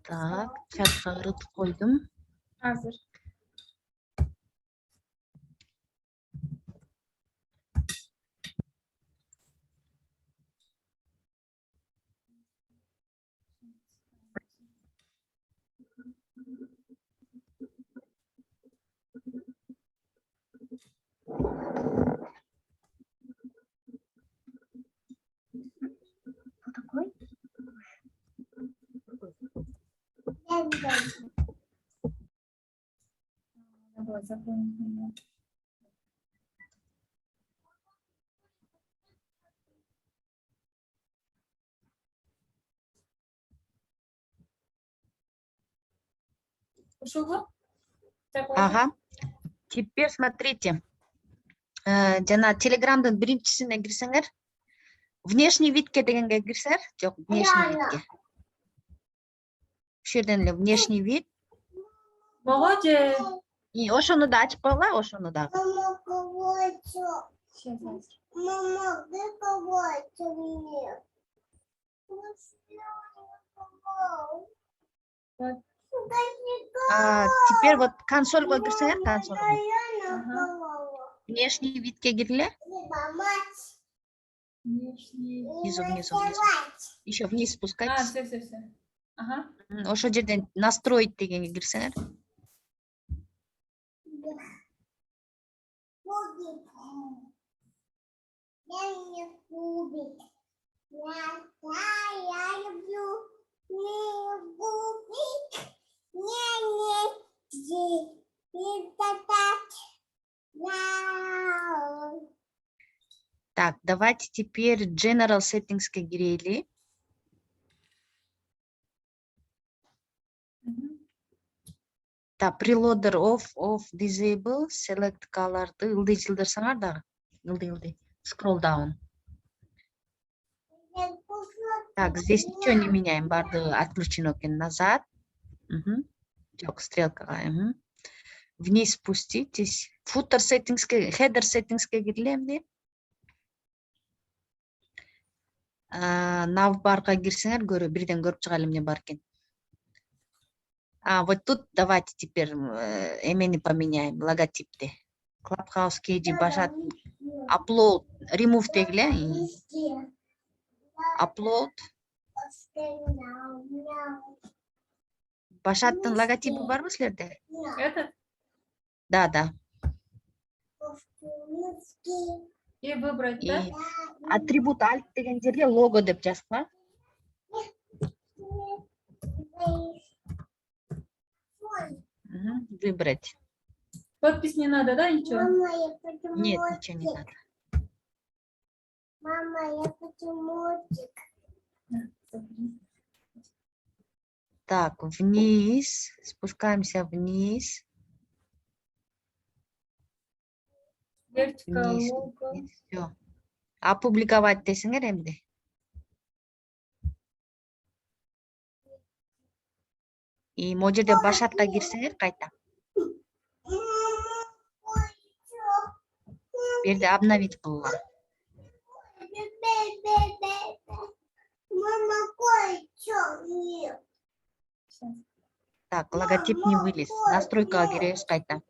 Так, чатқа ырытып қойдым. Hazır. Давай, запомним. Ушел? Ага. Теперь смотрите. Жана телеграмдын биринчисине кирсеңер, внешний видке дегенге кирсеңер, жок, внешний видке. Ушул жерден эле внешний вид. Молодец. И ошону да ачып койгула, ошону да. Сейчас. Мама, ты помочь мне. Вот. Теперь вот консольго кирсеңер, консольго. Ага. Внешний видке кирле. Внешний. Внизу. Еще вниз спускайтесь. Все. Ага. Ошол жерден настроить дегенге кирсеңер. Я не кубик. Я люблю не кубик. Так, давайте теперь General Settings кирели. Так, preloader off, disable, select color. Ылдый жылдырсаңар дагы. Ылдый. Scroll down. Так, здесь ничего не меняем. Бардыгы отключено экен. Назад. Жок, стрелкага. Вниз спуститесь. Footer settings, header settings кирле эмне. Навбарга кирсеңер, бирден көрүп чыгалы эмне бар экен. Вот тут давайте теперь эмени поменяем, логотипти. Clubhouse KG башат upload, remove дегиле. Upload. Башаттын логотипи барбы силерде? Это? Да. И выбрать, да? И атрибут alt деген жерге лого деп жазгыла. Выбрать. Подпись не надо, да, ничего? Нет, ничего не надо. Мама, я хочу мультик. Так, вниз. Спускаемся вниз. Вертикал Вниз. лого. Все. Опубликовать десеңер эмне? И могу жерде башатка кирсеңер кайта. Берде обновить кылгыла. Мама, кое-что. Так, логотип не вылез. Настройкага киребиз кайта.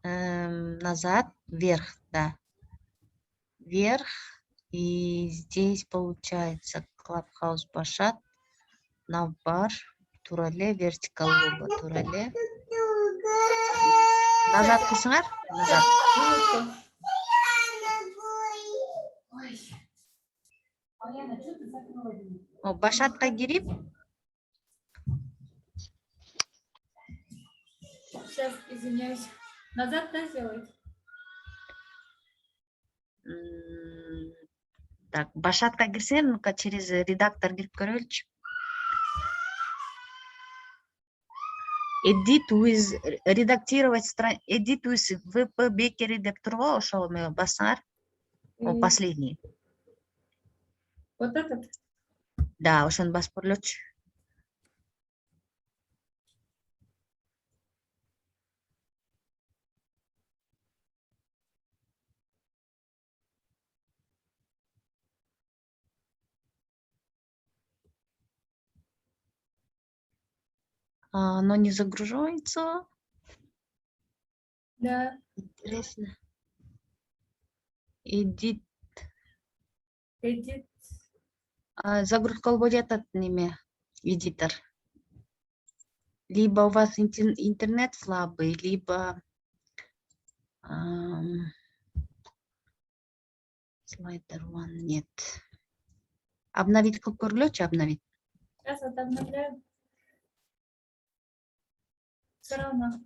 Назад, вверх, да. Вверх. И здесь получается Clubhouse башат. Навбар. Турале, vertical лого. Турале. Назад кылсаңар. Назад. Башатка кирип. Сейчас, извиняюсь. Назад, да, сделать? Так, башатка кирсеңер, ну-ка через редактор кирип көрөлүчү. Edit with редактировать страницу. Edit with VP Bakery деп турго, ошол бассаңар. Последний. Вот этот? Да, ошону басып көрөлүчү. Оно не загружается. Да. Интересно. Edit. Edit. Загрузка болуп жатат неме, эдитор. Либо у вас интернет слабый, либо слайдер one нет. Обновить кылып көргүлөчү, обновить. Сейчас вот обновляю. Все равно.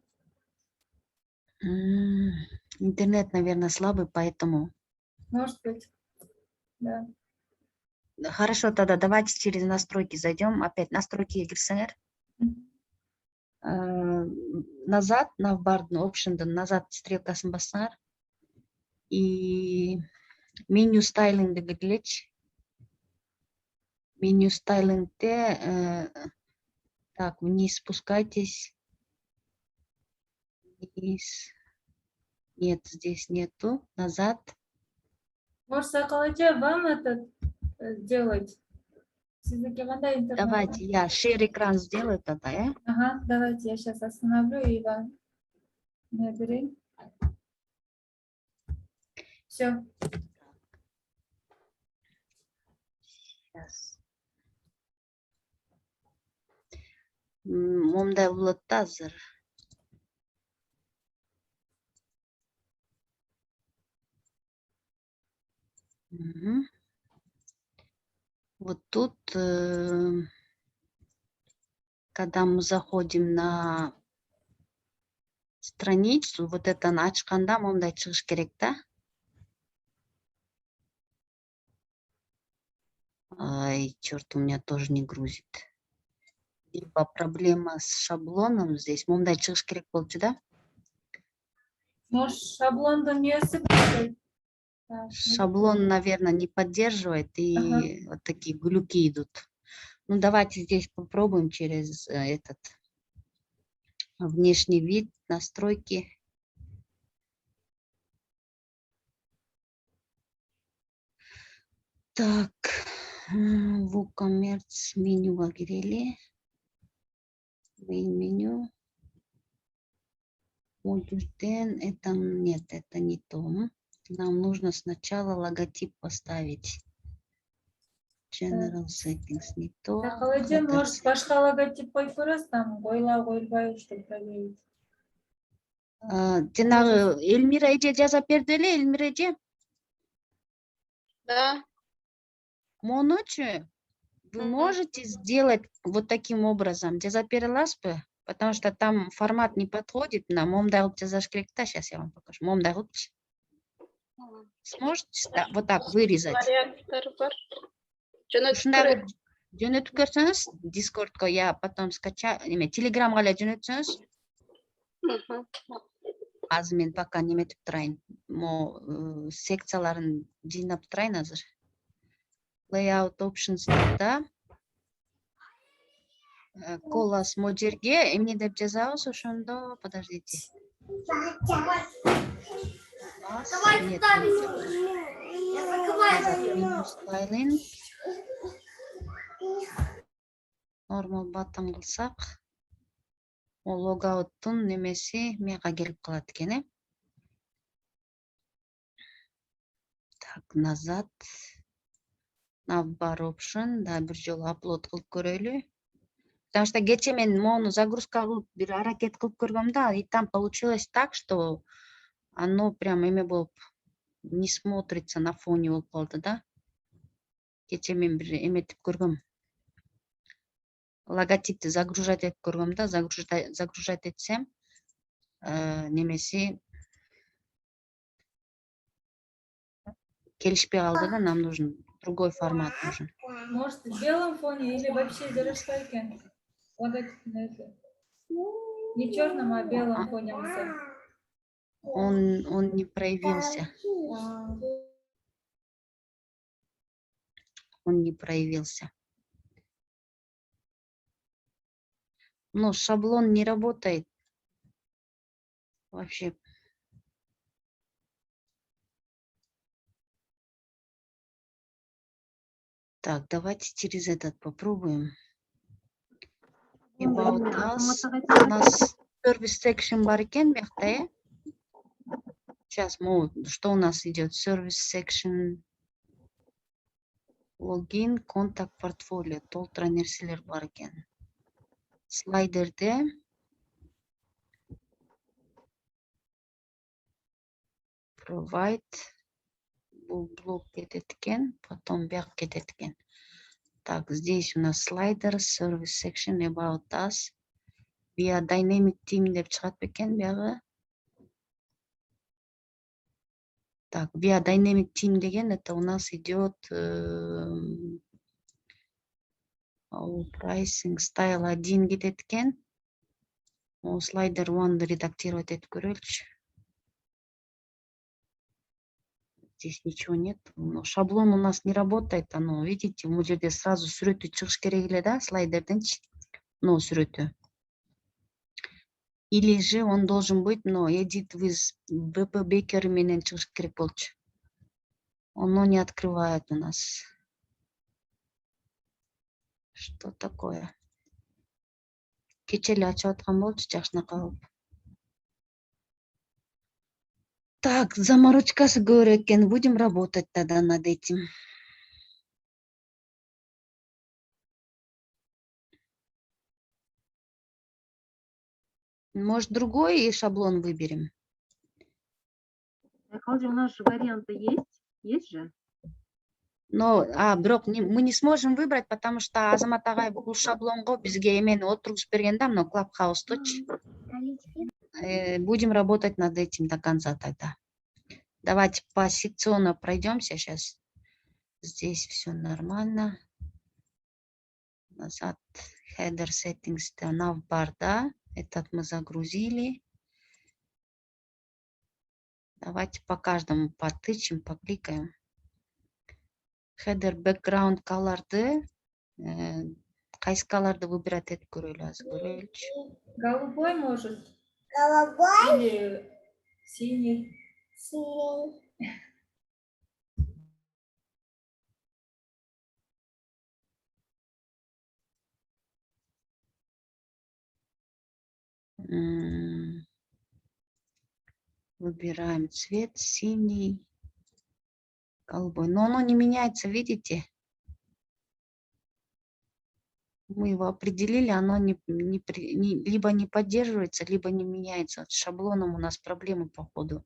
Интернет, наверное, слабый, поэтому... Может быть. Да. Хорошо, тогда давайте через настройки зайдем. Опять настройки кирсеңер. Назад, навбардын опшндын назад стрелкасын бассаңар. И меню стайлингди киргилечи. Меню стайлингде так, вниз спускайтесь. Вниз. Нет, здесь нету. Назад. Может, Соколыча, вам это делать? Сиздики кандай интернет? Давайте я share экран сделаю тогда, Ага, давайте я сейчас остановлю и вам наберу. Все. Сейчас. Момдай болот да азыр. Вот тут, когда мы заходим на страницу, вот это ачканда момдай чыгыш керек да. Ай, черт, у меня тоже не грузит. Либо проблема с шаблоном здесь. Момдай чыгыш керек болчу да. Может, шаблондун несі бар? Шаблон, наверное, не поддерживает, и вот такие глюки идут. Ну, давайте здесь попробуем через этот внешний вид, настройки. Так, WooCommerce меню кирели. Меню. Модульден, это нет, это не то. Нам нужно сначала логотип поставить. General settings не то. Соколыча, может, башка логотип қойып көресіз, там ойлау қойылбай, чтобы проверить. Жанагы Эльмира эже жазап берди эле, Эльмира эже. Да. Монучу, вы можете сделать вот таким образом? Жазап бере аласызбы? Потому что там формат не подходит. На момдай кылып жазаш керек да. Сейчас я вам покажу. Момдай кылыпчы. Сможете вот так вырезать? Варианттар бар. Ушундагы жөнөтүп көрсөңүз, Discordко я потом скачаю, Телеграмга эле жөнөтсөңүз. Азыр мен пока неметип турайын. Мо секцияларын жыйнап турайын азыр. Layout options'та колас мо жерге эмне деп жазабыз ошондо, подождите. Нет, styling. Normal button кылсак, логауттун немеси мияка келип калат экен, Так, назад. Navbar option, да, бир жолу upload кылып көрөлү. Потому что кече мен мону загрузка кылып бир аракет кылып көргөм да, и там получилось так, что оно прям эме болуп не смотрится на фоне болуп калды да. Кече мен бир эметип көргөм. Логотипти загружать этип көргөм да, загружать этсем, немеси келишпей калды да, нам нужен другой формат нужен. Может, в белом фоне или вообще жарашпай экен? Логотип не черном, а белом фоне болса. Он не проявился. Он не проявился. Но шаблон не работает. Вообще. Так, давайте через этот попробуем. About us. У нас service section бар экен бияқта, э? Сейчас, что у нас идет? Service section, login, контакт, портфолио, толтыра нерселер бар экен. Слайдерде provide, бұл блок кетет экен, потом бияқ кетет экен. Так, здесь у нас слайдер, service section, about us. Via dynamic team деп чыгат бекен бияғы. Так, via dynamic team деген это у нас идет pricing style 1 кетет экен. Слайдер 1 редактировать етіп көрелікші. Здесь ничего нет. Но шаблон у нас не работает. Оно, видите, мы жерде сразу сүрөтү чыгыш керек эле да, слайдерден, но сүрөтү. Или же он должен быть, но edit with VP Baker менен чыгыш керек болчу. Оно не открывает у нас. Что такое? Кече эле ачып аткан болчу, жакшына калып. Так, заморочкасы көп экен. Будем работать тогда над этим. Может, другой шаблон выберем? У нас же варианты есть? Есть же? Но, мы не сможем выбрать, потому что Азамат агай бул шаблонго бизге эмени отургузуп берген да, но Clubhouse-точу. Будем работать над этим до конца тогда. Давайте посекционно пройдемся сейчас. Здесь все нормально. Назад. Header settings, navbar, да. Этот мы загрузили. Давайте по каждому потычем, покликаем. Header background color'ды, кайсы выбирать этип көрөлү. Голубой может. Голубой. Или синий. Синий. Выбираем цвет синий, голубой. Но оно не меняется, видите? Мы его определили, оно либо не поддерживается, либо не меняется. С шаблоном у нас проблемы по ходу.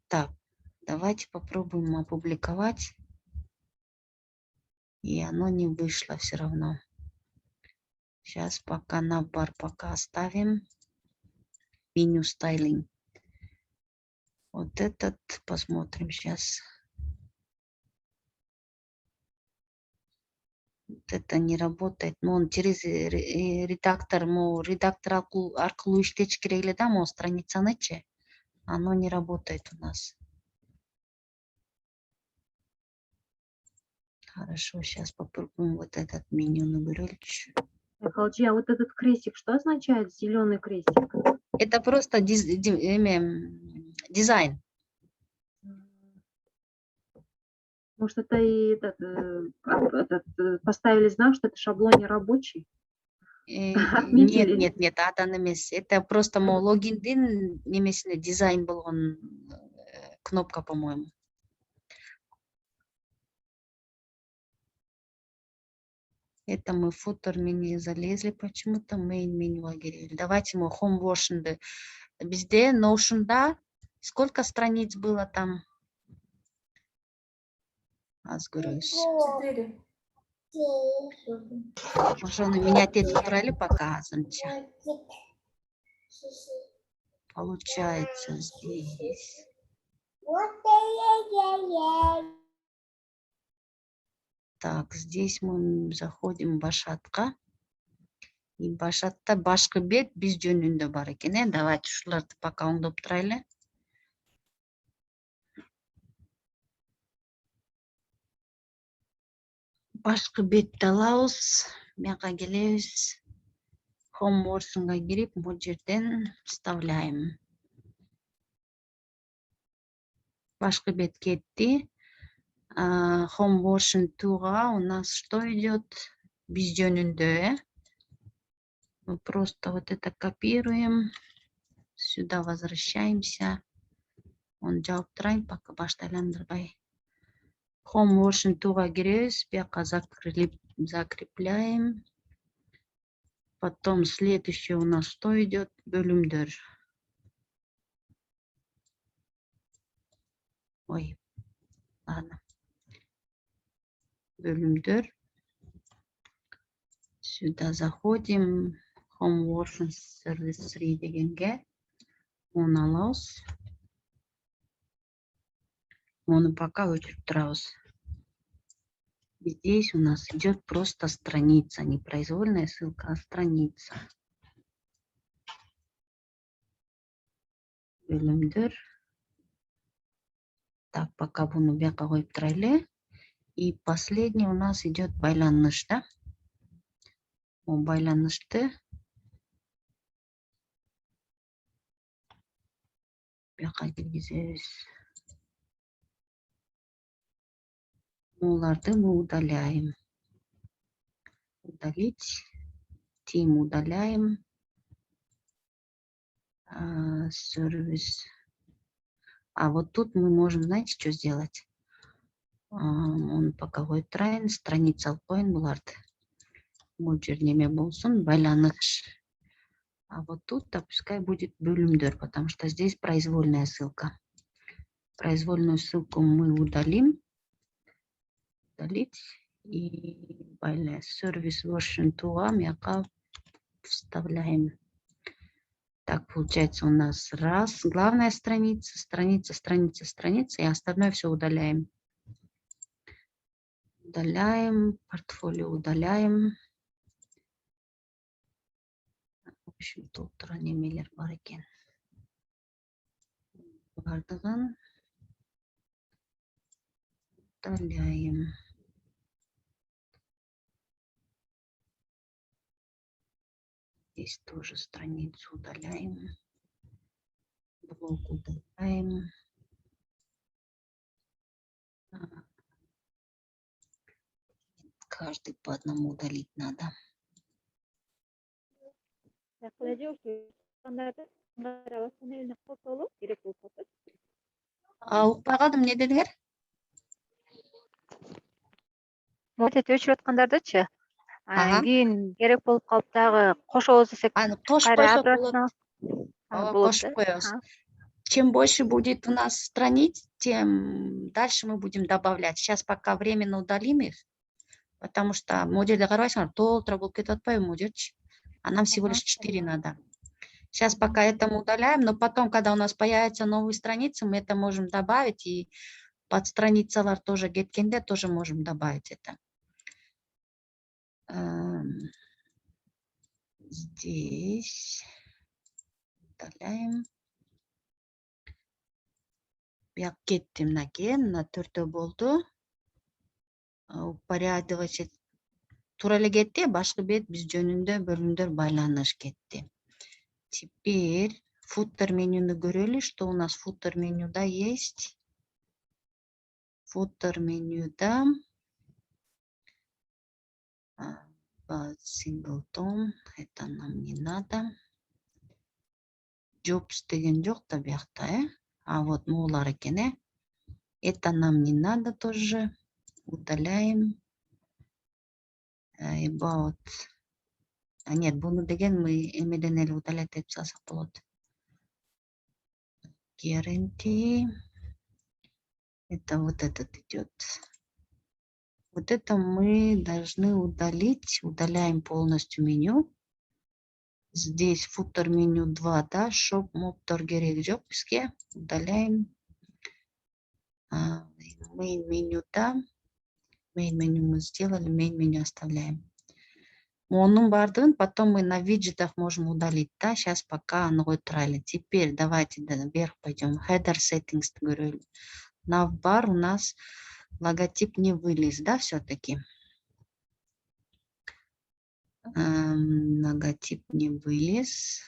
Так, давайте попробуем опубликовать. И оно не вышло все равно. Сейчас пока navbar пока оставим. Меню стайлинг. Вот этот посмотрим сейчас. Вот это не работает. Но он через редактор, редактор аркылуу иштеш керек эле да, страницанычы. Оно не работает у нас. Хорошо, сейчас попробуем вот этот меню наберёльчү. Михалыч, а вот этот крестик, что означает зеленый крестик? Это просто дизайн. Может, это и поставили знак, что это шаблон не рабочий? Нет, атан эмес. Это просто логиндин немесине дизайн болгон кнопка, по-моему. Это мы в футер меню залезли почему-то, main меню агерели. Давайте мы home version. Bizde Notion'да сколько страниц было там? Азгурус. 4. Уже менять эти турали показывать. Получается здесь. Так, здесь мы заходим в башатка. И башатта башкы бет биз жөнүндө бар экен. Давайте ушуларды пока оңдоп турайлы. Башкы бетти алабыз. Мияка келебиз. Home version'га кирип, бул жерден вставляем. Башкы бет кетти. Home version 2 у нас что идет? Без жөнүндө, Мы просто вот это копируем. Сюда возвращаемся. Он жауап турайын, пока баштайландырбай. Home version 2 киребиз, бияка закрепляем. Потом следующее у нас что идет? Бөлүмдөр. Ой, ладно. Бөлүмдөр. Сюда заходим. Home version service 3 дегенге. Он алабыз. Оны пока өчүрүп турабыз. Здесь у нас идет просто страница, не произвольная ссылка, а страница. Бөлүмдөр. Так, пока буну бияка коюп турайлы. И последний у нас идет байланыш, да? Ол байланышты бияка киргизебиз. Оларды мы удаляем. Удалить. Team удаляем. Сервис. А вот тут мы можем, знаете, что сделать? Он пока коюп турайын, страница алып коеюн буларды. Бул жер неме болсун, байланыш. А вот тут-то пускай будет бөлүмдөр, потому что здесь произвольная ссылка. Произвольную ссылку мы удалим. Удалить. И сервис version 2 мягко вставляем. Так, получается у нас раз, главная страница, страница, и остальное все удаляем. Удаляем, портфолио удаляем. В общем, тут немелер бар экен. Бардыгын удаляем. Здесь тоже страницу удаляем. Блок удаляем. Каждый по одному удалить надо. Укпай калдым, эмне дедиңер? Вот эти өчүрүп аткандардычы? Ага. Кийин керек болуп калып дагы кошобуз десек, Аны кошуп кайра койсок болот. болот Кошуп да? коебуз. Чем больше будет у нас страниц, тем дальше мы будем добавлять. Сейчас пока временно удалим их, потому что модельде карабайсыңар, толтура болуп кетип атпайбы модельчи? А нам всего лишь 4 надо. Сейчас пока это мы удаляем, но потом, когда у нас появятся новые страницы, мы это можем добавить. И под страницалар тоже кеткенде тоже можем добавить это. Здесь удаляем. Бияк кеттим, мына төртөө болду. Упорядочить туура эле кетти, башкы бет биз жөнүндө бөлүмдөр байланыш кетти. Теперь футер менюны көрөлү, что у нас футер менюда есть. Футер менюда синглтон, это нам не надо. Jobs деген жок да биякта, А вот могулар экен, Это нам не надо тоже. Удаляем. About. Нет, буну деген мы эмеден эле удалять деп салсак болот. Guarantee. Это вот этот идет. Вот это мы должны удалить. Удаляем полностью меню. Здесь футер меню 2, да, shop моптор керек жок бизге. Удаляем. Main меню, да. Main меню мы сделали, main меню оставляем. Onun бардыгын потом мы на виджетах можем удалить, да. Сейчас пока оно трали. Теперь давайте вверх пойдем. Header settings görөлү. Навбар у нас логотип не вылез, да, все-таки. Логотип не вылез.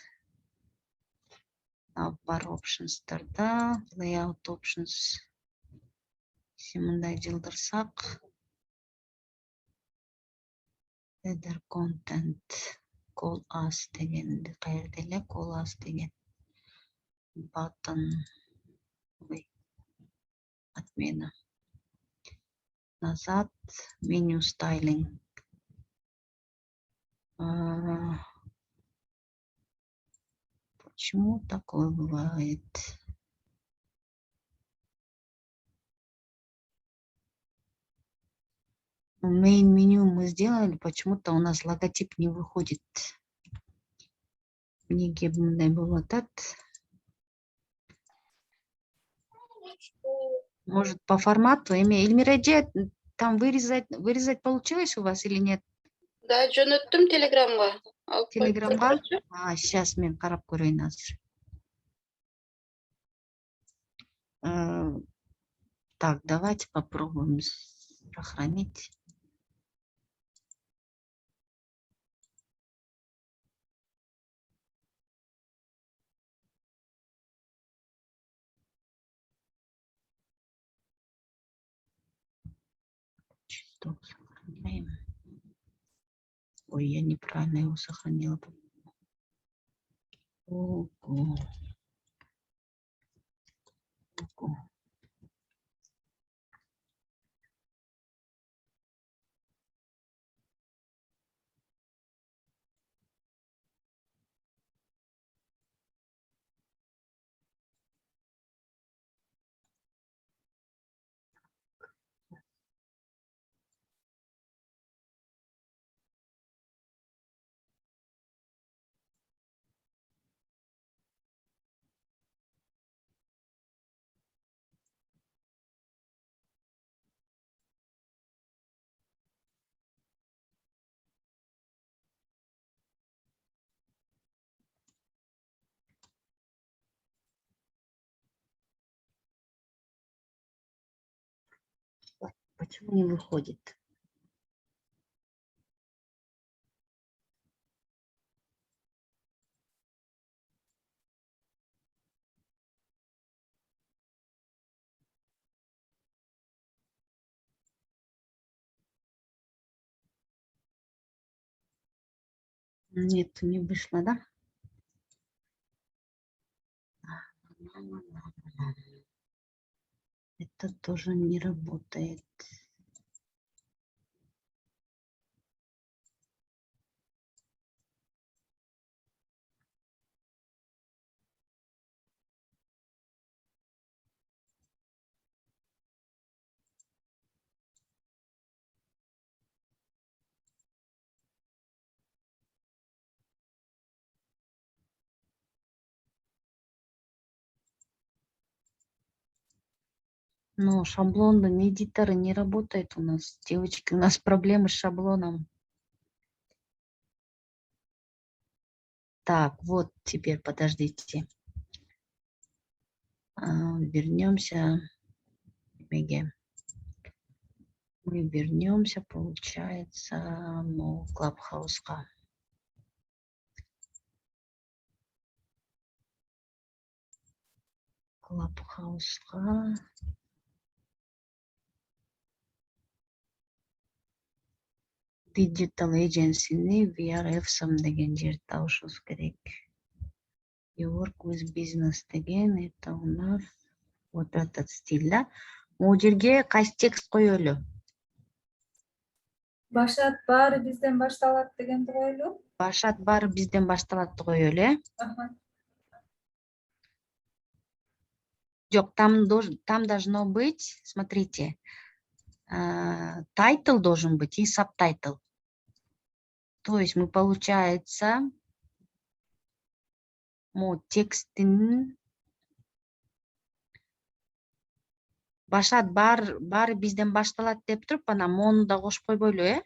Навбар options, да, layout options. мындай жылдырсак. Header content. Call us дегенди каерде эле call us деген. Button. Ой. Отмена. Назад. Меню styling. Почему такое бывает? Main меню мы сделали, почему-то у нас логотип не выходит. Неге мындай болуп атат. Может, по формату? Эльмиреже, там вырезать получилось у вас или нет? Да, жөнөттүм телеграмга. Телеграмга? Сейчас мен карап көрөйүн азыр. Так, давайте попробуем сохранить. Что сохраняем? Ой, я неправильно его сохранила. Ого. Ого. Почему не выходит? Нет, не вышло, да? Это тоже не работает. Но шаблонный эдитор не работает у нас. Девочки, у нас проблемы с шаблоном. Так, вот теперь подождите. Вернемся. Мы вернемся, получается, ну, Клабхауска. Клабхауска. Digital Agency-ni VRF деген жерде табышыбыз керек. You work with business деген, это у нас вот этот стиль, да? Могу жерге кайсы текст коелу? Башат баары бизден башталат дегенди коелу. Башат баары бизден башталат коелу, э? Жок, там должно быть, смотрите, тайтл должен быть и сабтайтл. То есть мы, получается, текстин башат баары бизден башталат деп туруп, ана мону да кошуп койбойлу, э?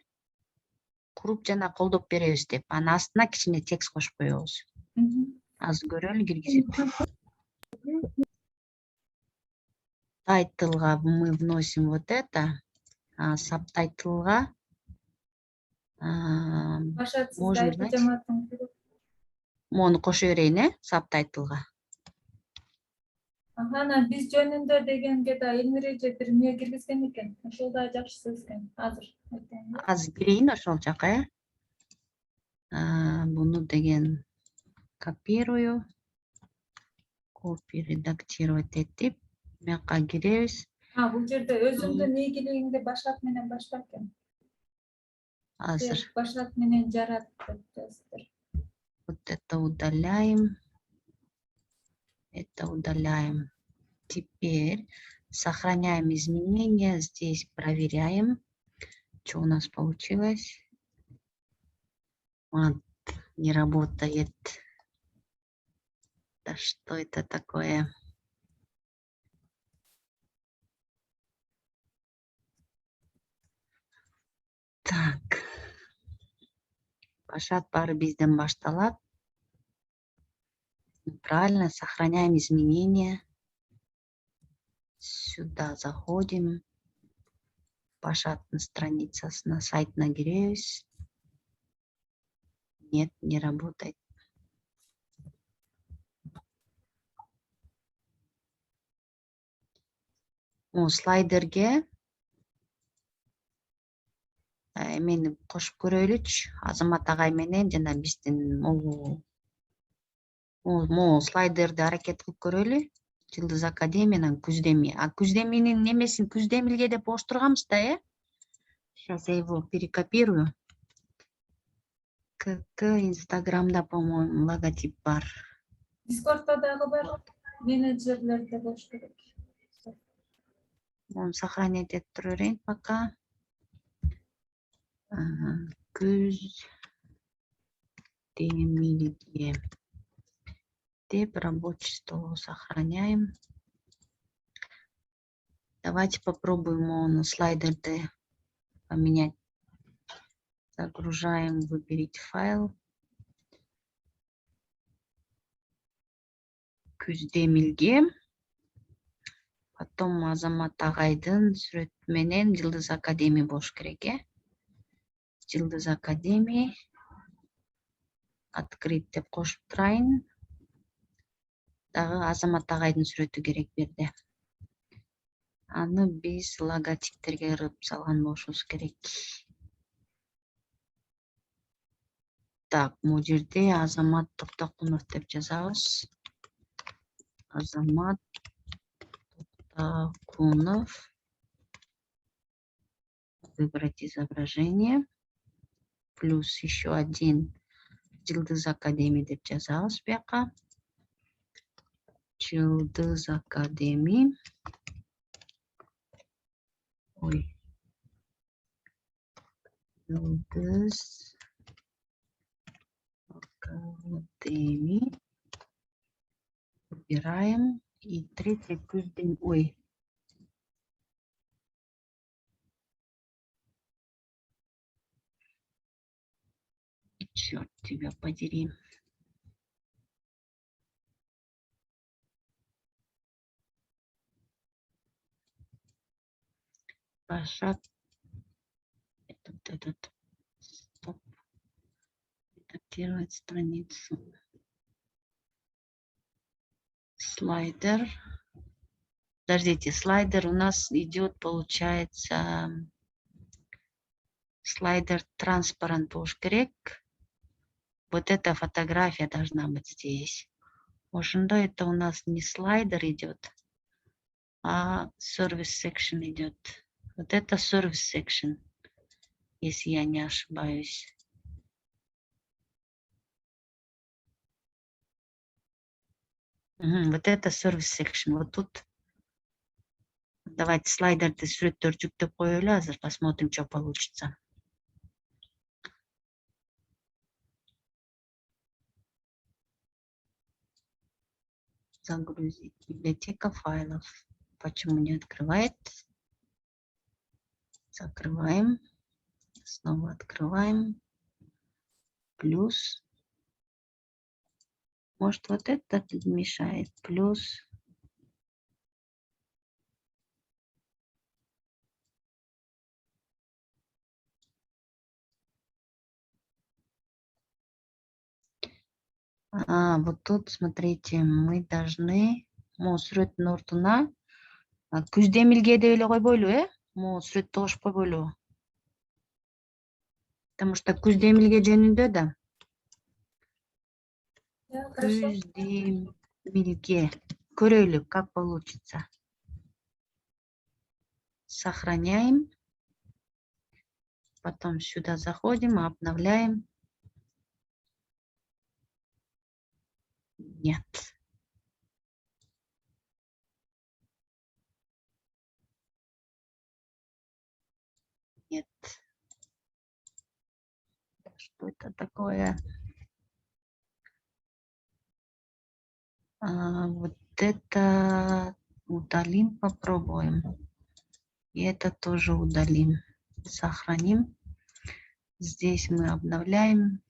Куруп жана колдоп беребиз деп. Анын астына кичине текст кошуп коебуз. Азыр көрөлү киргизип. Тайтлга мы вносим вот это, а сабтайтлга можем, знаете, мону кошо берейин, э, сабтайтлга. Ана биз жөнүндө дегенге да Элмире же бир эмне киргизген экен. Ошол да жакшы сөз экен. Азыр айтайын. Азыр кирейин ошол жака, э? Буну деген копирую. Копий редактировать этип, мuyakka киребиз. Бул жерде өзүңдүн ийгилигиңди башат менен башла экен. Азыр Башат менен жарат деп жаздыр. вот это удаляем. Это удаляем. Теперь сохраняем изменения. Здесь проверяем, что у нас получилось. Вот, не работает. Да что это такое? Так. Башат бары бизден башталат. Правильно, сохраняем изменения. Сюда заходим. Башаттын страницасына, сайтына киребиз. Нет, не работает. Слайдерге мени кошуп көрөлүчү. Азамат агай менен жана биздин могу слайдерди аракет кылып көрөлү. Жылдыз академиянын Күздеми. Күздеминин немесин Күздемилге деп оштурганбыз да, э? Сейчас я его перекопирую. КК Инстаграмда, по-моему, логотип бар. Дискордто дагы бар. Менеджерлерде болуш керек. Оны сохранять этип тура берейин пока. Күздемилге деп рабочий стол сохраняем. Давайте попробуем слайдерды поменять. Загружаем, выберите файл. Күздемилге. Потом Азамат агайдын сүрөтү менен Жылдыз Академия болуш керек, э? Жылдыз Академия. Открыть деп кошуп турайын. Дагы Азамат агайдын сүрөтү керек берде. Аны биз логотиптерге ырып салган болушубуз керек. Так, бул жерде Азамат Токтокунов деп жазабыз. Азамат Токтокунов. Выбрать изображение. Плюс еще один Жылдыз Академия деп жазабыз бияка. Жылдыз Академия. Ой. Жылдыз Академия. Выбираем. И третий Күздемилге. Ой. Черт тебя подери. Башат. Этот. Стоп. Редактировать страницу. Слайдер. Подождите, слайдер у нас идет, получается, слайдер транспарант болуш керек. Вот эта фотография должна быть здесь. Ошондо это у нас не слайдер идет, а сервис секшн идет. Вот это сервис секшн, если я не ошибаюсь. Вот это сервис секшн. Вот тут. Давайте слайдерди сүрөттөрдү жүктөп коелу азыр, посмотрим, что получится. Загрузить библиотека файлов. Почему не открывает? Закрываем. Снова открываем. Плюс. Может, вот это мешает. Плюс. Вот тут, смотрите, мы должны Могу сүрөттүн ортуна күздө эмилге деп эле койбойлу, Могу сүрөттү кошуп койбойлу. Потому что күздө эмилге жөнүндө да. Да, хорошо. Күздө эмилге. Көрөлү, как получится. Сохраняем. Потом сюда заходим, обновляем. Нет. Нет. Что это такое? Вот это удалим, попробуем. И это тоже удалим. Сохраним. Здесь мы обновляем.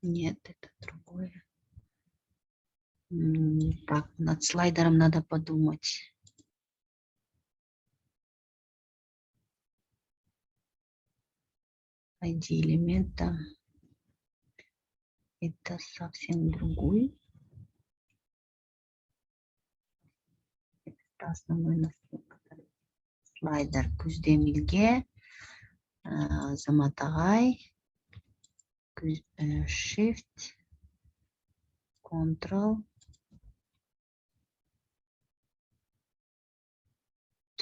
Нет, это другое. Так, над слайдером надо подумать. ID элемента. Это совсем другой. Это основной настройка. Слайдер күздө эмилге. Заматагай. Shift. Ctrl.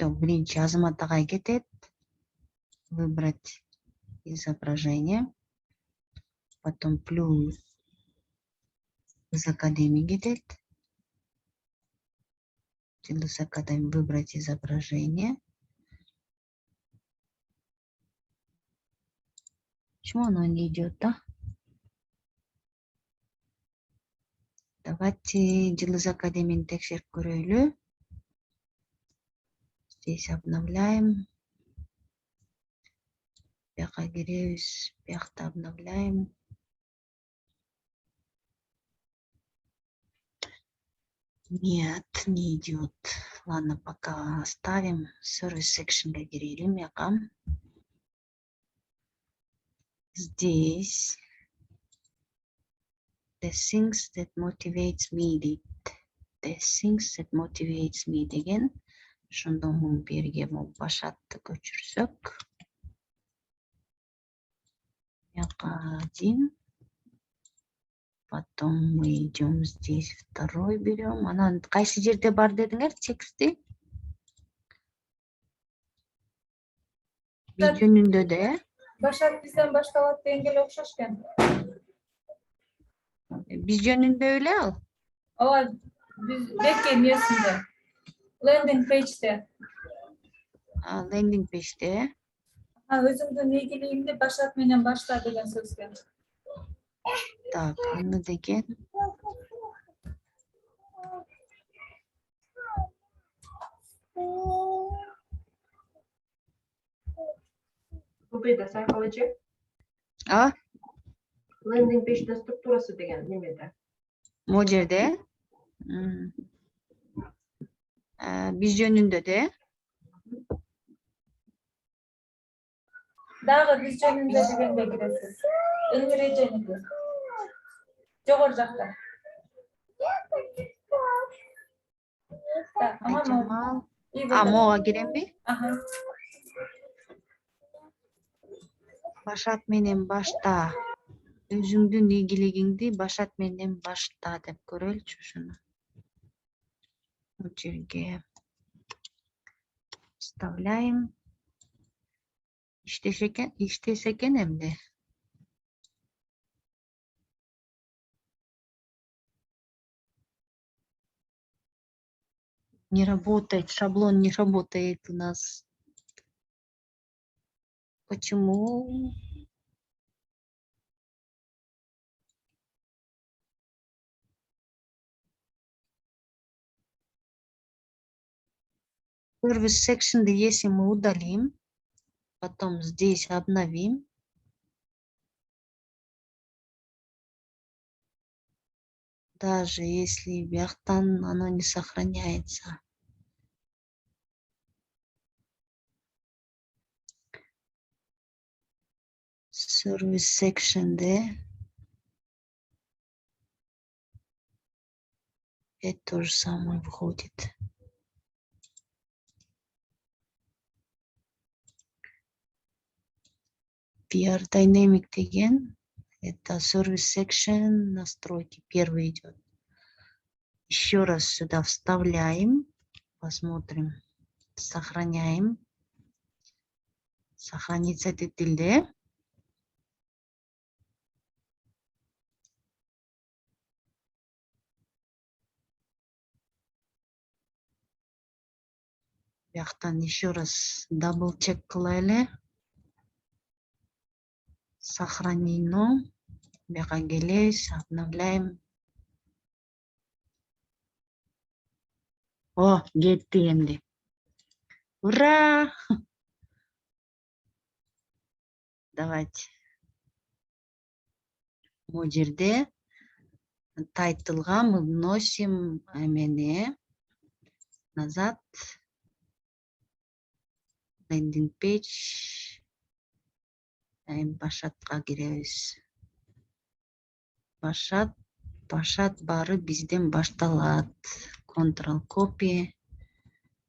Биринчи Азаматагай кетет. Выбрать изображение. Потом плюс из Академии кетет. Из Академии выбрать изображение. Почему оно не идет, да? Давайте Жылыз Академияны текшерип көрөлү. Здесь обновляем. Бияка киребиз, биякта обновляем. Нет, не идет. Ладно, пока оставим. Service section'га кирелим, бияка. Здесь the things that motivates me дейт. The things that motivates me деген. Ошондон муну берге башатты көчүрсөк. Бияка 1. Потом мы идем здесь, второй берем. Анан кайсы жерде бар дедиңер тексти? Биз жөнүндө да, Башат бизден башталат дегенге эле окшош экен. Биз жөнүндө эле ал. Ооба, биз бекке эмесинде. Лендинг пейджде. Лендинг пейджде. Өзүңдүн ийгилигиңди башат менен башта деген сөз экен. Так, аны деген. Купейде сайкалычы. Лендинг пейджде структурасы деген немеде? Могу жерде. Биз жөнүндө да. Дагы биз жөнүндө дегенде киресиз. Эреже. Жогору жакта. Айжамал. Могуга киремби? Башат менен башта. Өзүңдүн ийгилигиңди башат менен башта деп көрөлүчү ушуну. Бул жерге вставляем. Иштесе экен эмне? Не работает, шаблон не работает у нас. Почему? Service section, если мы удалим, потом здесь обновим. Даже если бяктан оно не сохраняется. Service section, да? Это то же самое выходит. PR Dynamic деген. Это Service section, настройки. Первый идет. Еще раз сюда вставляем. Посмотрим. Сохраняем. Сохранится это тильде. Бяктан еще раз дабл чек кылайлы. Сохранено. Бяка келебиз, обновляем. О, кетти эмди. Ура! Давайте. Бул жерде тайтлга мы вносим эмени назад. Лендинг пейдж. Башатка киребиз. Башат бары бизден башталат. Control copy.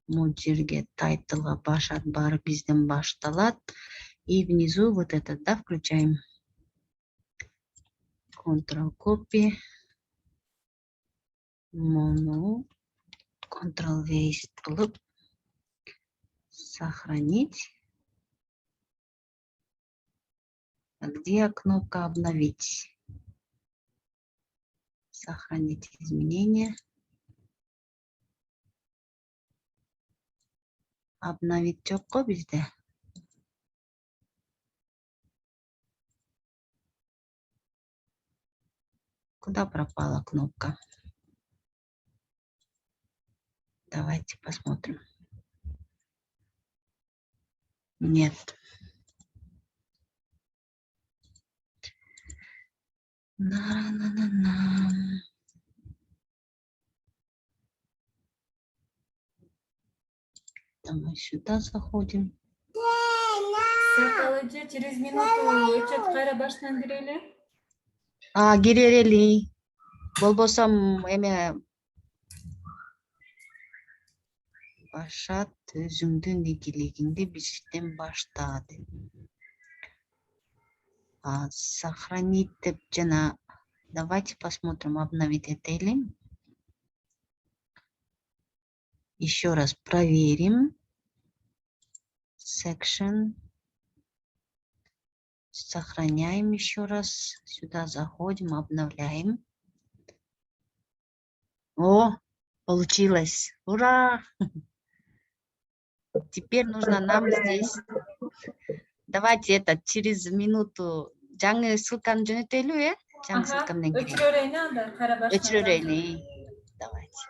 Бул жерге тайтлга башат бары бизден башталат. И внизу вот этот, да, включаем. Control copy. Mono. Control paste кылып. Сохранить. Где кнопка обновить? Сохранить изменения. Обновить жокко бизде. Куда пропала кнопка? Давайте посмотрим. Нет. На-на-на-на. Мы сюда заходим. Сакалыжы через минуту отчет кайра башынан кирели. Киререли. Болбосом эме башат өзүңдүн ийгилигиңди бизден башта. Сохранить деп жана. Давайте посмотрим, обновить это или. Еще раз проверим. Section. Сохраняем еще раз. Сюда заходим, обновляем. О, получилось. Ура! Теперь нужно нам здесь. Давайте это через минуту. Жаңы ссылканы жөнөтөлү, жаңы ссылка менен киреlim. Өчүрөрөйүн анда кайра башынан. Өчүрөлү. Давайте.